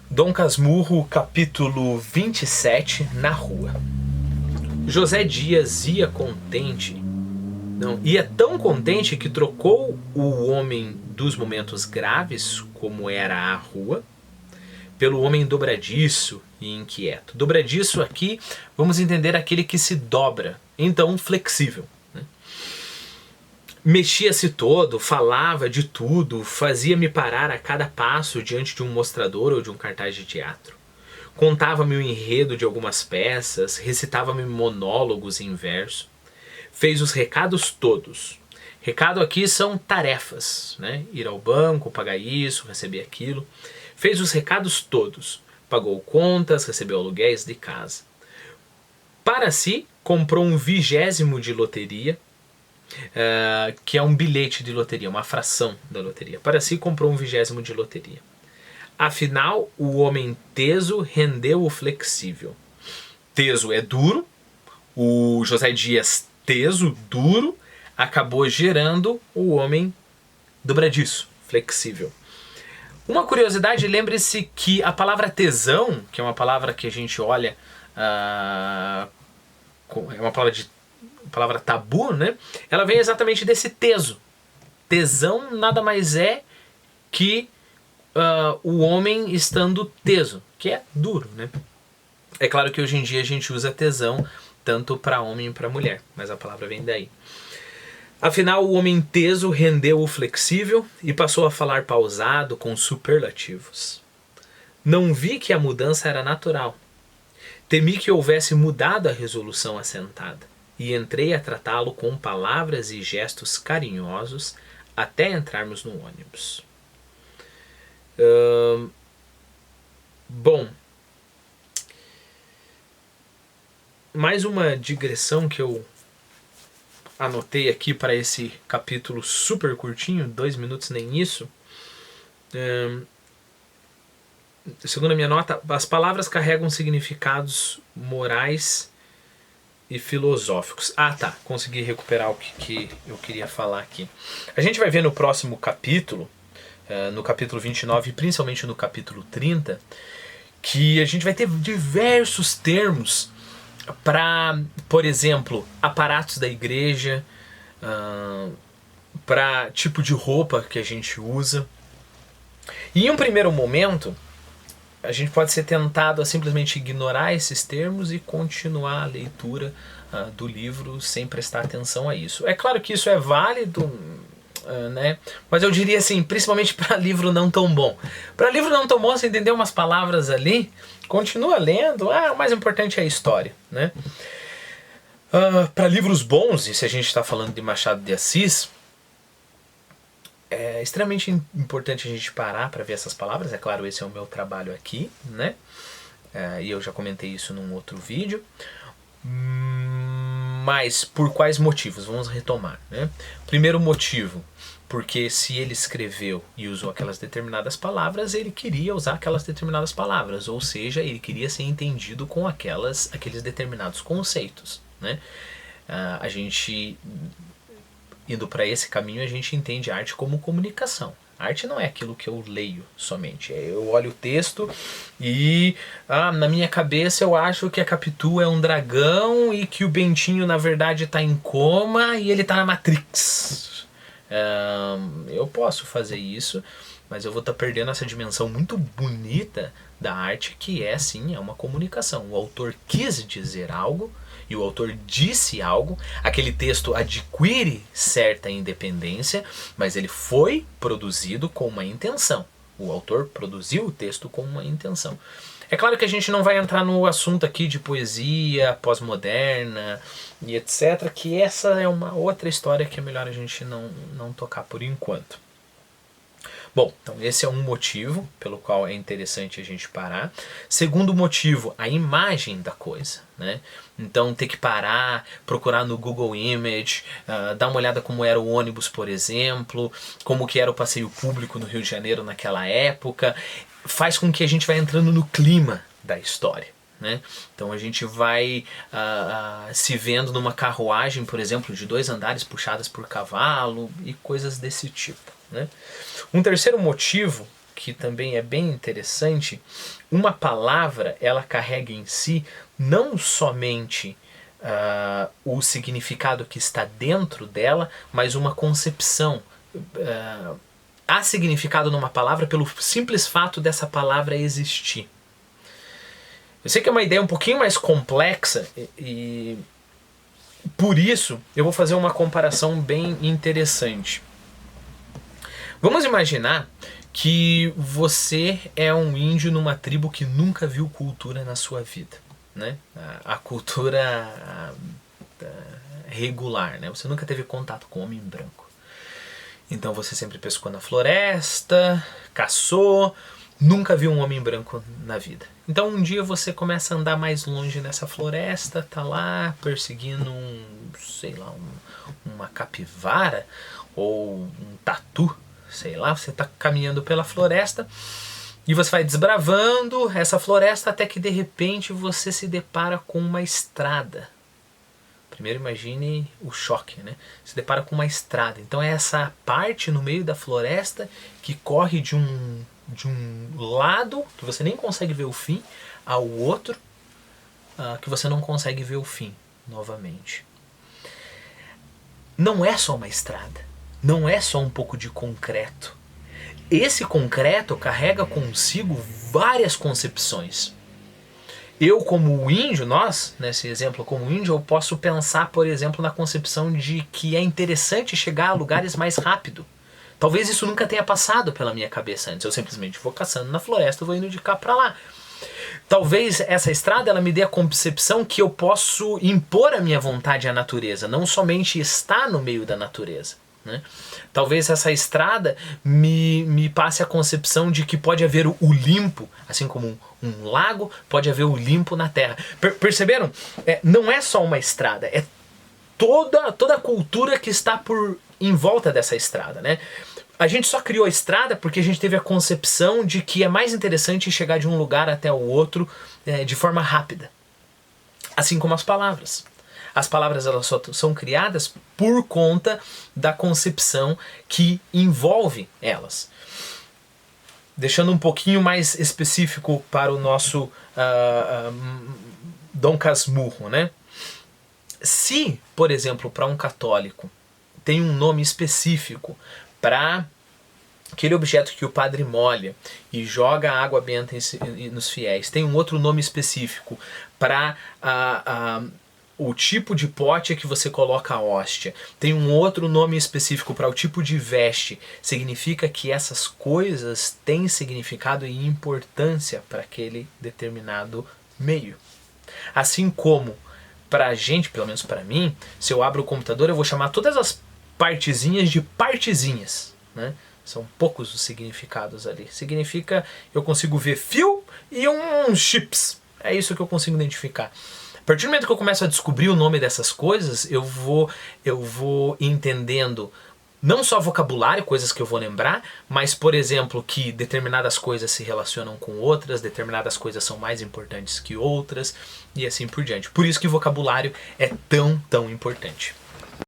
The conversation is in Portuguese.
Dom Casmurro, capítulo 27, na rua. José Dias ia contente, ia tão contente que trocou o homem dos momentos graves, como era a rua, pelo homem dobradiço e inquieto. Dobradiço aqui, vamos entender aquele que se dobra, então flexível. Mexia-se todo, falava de tudo, fazia-me parar a cada passo diante de um mostrador ou de um cartaz de teatro. Contava-me o enredo de algumas peças, recitava-me monólogos em verso. Fez os recados todos. Recado aqui são tarefas, né? Ir ao banco, pagar isso, receber aquilo. Fez os recados todos. Pagou contas, recebeu aluguéis de casa. Para si, comprou um 20º de loteria, que é um bilhete de loteria, uma fração da loteria. Para si, comprou um 20º de loteria. Afinal, o homem teso rendeu o flexível. Teso é duro, o José Dias teso, duro, acabou gerando o homem dobradiço, flexível. Uma curiosidade, lembre-se que a palavra tesão, que é uma palavra que a gente olha, é uma palavra tabu, né? Ela vem exatamente desse teso. Tesão nada mais é que o homem estando teso, que é duro, né? É claro que hoje em dia a gente usa tesão tanto para homem e para mulher, mas a palavra vem daí. Afinal, o homem teso rendeu o flexível e passou a falar pausado com superlativos. Não vi que a mudança era natural. Temi que houvesse mudado a resolução assentada e entrei a tratá-lo com palavras e gestos carinhosos até entrarmos no ônibus. Bom, mais uma digressão que eu anotei aqui para esse capítulo super curtinho, 2 minutos nem isso. Segundo a minha nota, as palavras carregam significados morais e filosóficos. Tá, consegui recuperar o que eu queria falar aqui. A gente vai ver no próximo capítulo, no capítulo 29 e principalmente no capítulo 30, que a gente vai ter diversos termos para, por exemplo, aparatos da igreja, para tipo de roupa que a gente usa. E em um primeiro momento, a gente pode ser tentado a simplesmente ignorar esses termos e continuar a leitura do livro sem prestar atenção a isso. É claro que isso é válido, né? Mas eu diria assim, principalmente para livro não tão bom. Para livro não tão bom, você entender umas palavras ali, continua lendo, o mais importante é a história, né? Para livros bons, e se a gente está falando de Machado de Assis, é extremamente importante a gente parar para ver essas palavras. É claro, esse é o meu trabalho aqui, né? E eu já comentei isso num outro vídeo. Mas por quais motivos? Vamos retomar, né? Primeiro motivo, porque se ele escreveu e usou aquelas determinadas palavras, ele queria usar aquelas determinadas palavras, ou seja, ele queria ser entendido com aqueles determinados conceitos, né? A gente, indo para esse caminho, a gente entende a arte como comunicação. A arte não é aquilo que eu leio somente. Eu olho o texto e na minha cabeça eu acho que a Capitu é um dragão e que o Bentinho na verdade está em coma e ele está na Matrix. Eu posso fazer isso, mas eu vou estar perdendo essa dimensão muito bonita da arte, que é sim, é uma comunicação. O autor quis dizer algo e o autor disse algo, aquele texto adquire certa independência, mas ele foi produzido com uma intenção. O autor produziu o texto com uma intenção. É claro que a gente não vai entrar no assunto aqui de poesia pós-moderna e etc, que essa é uma outra história que é melhor a gente não tocar por enquanto. Bom, então esse é um motivo pelo qual é interessante a gente parar. Segundo motivo, a imagem da coisa, né? Então ter que parar, procurar no Google Image, dar uma olhada como era o ônibus, por exemplo, como que era o passeio público no Rio de Janeiro naquela época, faz com que a gente vá entrando no clima da história, né? Então a gente vai se vendo numa carruagem, por exemplo, de 2 andares puxadas por cavalo e coisas desse tipo, né? Um terceiro motivo que também é bem interessante, uma palavra, ela carrega em si não somente o significado que está dentro dela, mas uma concepção. Há significado numa palavra pelo simples fato dessa palavra existir. Eu sei que é uma ideia um pouquinho mais complexa e por isso eu vou fazer uma comparação bem interessante. Vamos imaginar que você é um índio numa tribo que nunca viu cultura na sua vida, né? A cultura regular, né? Você nunca teve contato com homem branco. Então você sempre pescou na floresta, caçou, nunca viu um homem branco na vida. Então um dia você começa a andar mais longe nessa floresta, tá lá perseguindo uma capivara ou um tatu, sei lá, você tá caminhando pela floresta e você vai desbravando essa floresta até que de repente você se depara com uma estrada. Primeiro imagine o choque, né? Se depara com uma estrada. Então é essa parte no meio da floresta que corre de um lado, que você nem consegue ver o fim, ao outro, que você não consegue ver o fim, novamente. Não é só uma estrada. Não é só um pouco de concreto. Esse concreto carrega consigo várias concepções. Eu, como índio, nós, nesse exemplo como índio, eu posso pensar, por exemplo, na concepção de que é interessante chegar a lugares mais rápido. Talvez isso nunca tenha passado pela minha cabeça antes. Eu simplesmente vou caçando na floresta, vou indo de cá para lá. Talvez essa estrada ela me dê a concepção que eu posso impor a minha vontade à natureza, não somente estar no meio da natureza, né? Talvez essa estrada me passe a concepção de que pode haver o limpo, assim como um lago, pode haver o limpo na terra. Perceberam? Não é só uma estrada, é toda a cultura que está em volta dessa estrada, né? A gente só criou a estrada porque a gente teve a concepção de que é mais interessante chegar de um lugar até o outro de forma rápida. Assim como as palavras. As palavras elas só são criadas por conta da concepção que envolve elas. Deixando um pouquinho mais específico para o nosso Dom Casmurro, né? Se, por exemplo, para um católico tem um nome específico para aquele objeto que o padre molha e joga água benta nos fiéis, tem um outro nome específico para o tipo de pote que você coloca a hóstia, tem um outro nome específico para o tipo de veste, significa que essas coisas têm significado e importância para aquele determinado meio. Assim como para a gente, pelo menos para mim, se eu abro o computador eu vou chamar todas as partezinhas de partezinhas, né? São poucos os significados ali. Significa eu consigo ver fio e uns chips. É isso que eu consigo identificar. A partir do momento que eu começo a descobrir o nome dessas coisas, eu vou entendendo não só vocabulário, coisas que eu vou lembrar, mas, por exemplo, que determinadas coisas se relacionam com outras, determinadas coisas são mais importantes que outras, e assim por diante. Por isso que vocabulário é tão importante.